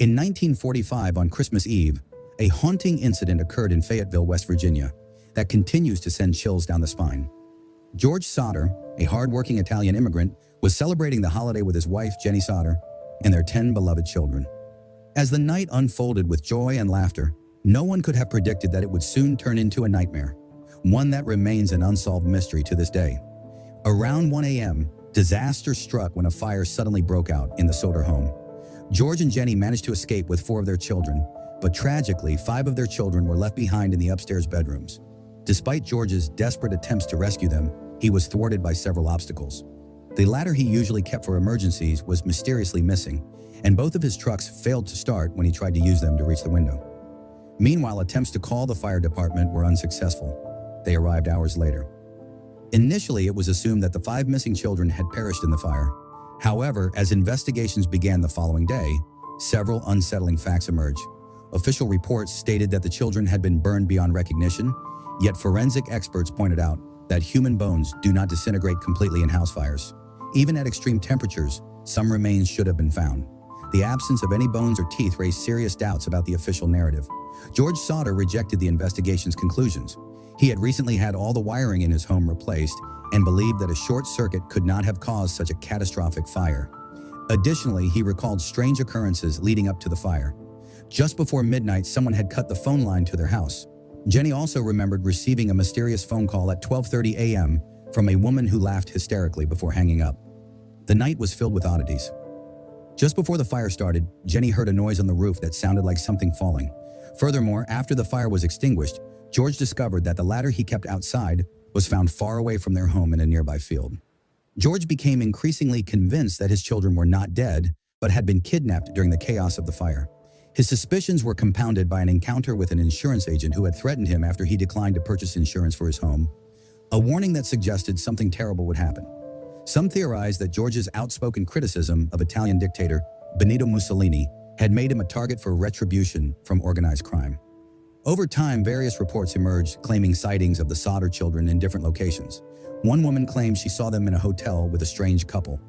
In 1945, on Christmas Eve, a haunting incident occurred in Fayetteville, West Virginia, that continues to send chills down the spine. George Sodder, a hard-working Italian immigrant, was celebrating the holiday with his wife, Jenny Sodder, and their 10 beloved children. As the night unfolded with joy and laughter, no one could have predicted that it would soon turn into a nightmare, one that remains an unsolved mystery to this day. Around 1 a.m., disaster struck when a fire suddenly broke out in the Sodder home. George and Jenny managed to escape with 4 of their children, but tragically, 5 of their children were left behind in the upstairs bedrooms. Despite George's desperate attempts to rescue them, he was thwarted by several obstacles. The ladder he usually kept for emergencies was mysteriously missing, and both of his trucks failed to start when he tried to use them to reach the window. Meanwhile, attempts to call the fire department were unsuccessful. They arrived hours later. Initially, it was assumed that the 5 missing children had perished in the fire. However, as investigations began the following day, several unsettling facts emerged. Official reports stated that the children had been burned beyond recognition, yet forensic experts pointed out that human bones do not disintegrate completely in house fires. Even at extreme temperatures, some remains should have been found. The absence of any bones or teeth raised serious doubts about the official narrative. George Sodder rejected the investigation's conclusions. He had recently had all the wiring in his home replaced and believed that a short circuit could not have caused such a catastrophic fire. Additionally, he recalled strange occurrences leading up to the fire. Just before midnight, someone had cut the phone line to their house. Jenny also remembered receiving a mysterious phone call at 12:30 a.m. from a woman who laughed hysterically before hanging up. The night was filled with oddities. Just before the fire started, Jenny heard a noise on the roof that sounded like something falling. Furthermore, after the fire was extinguished, George discovered that the ladder he kept outside was found far away from their home in a nearby field. George became increasingly convinced that his children were not dead, but had been kidnapped during the chaos of the fire. His suspicions were compounded by an encounter with an insurance agent who had threatened him after he declined to purchase insurance for his home, a warning that suggested something terrible would happen. Some theorized that George's outspoken criticism of Italian dictator Benito Mussolini had made him a target for retribution from organized crime. Over time, various reports emerged claiming sightings of the Sodder children in different locations. One woman claimed she saw them in a hotel with a strange couple.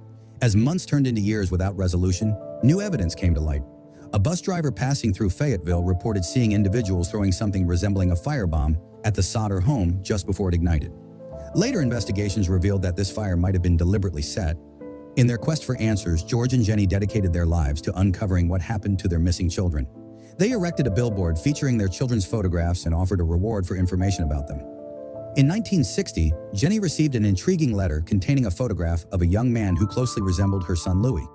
As months turned into years without resolution, new evidence came to light. A bus driver passing through Fayetteville reported seeing individuals throwing something resembling a firebomb at the Sodder home just before it ignited. Later investigations revealed that this fire might have been deliberately set. In their quest for answers, George and Jenny dedicated their lives to uncovering what happened to their missing children. They erected a billboard featuring their children's photographs and offered a reward for information about them. In 1960, Jenny received an intriguing letter containing a photograph of a young man who closely resembled her son Louis.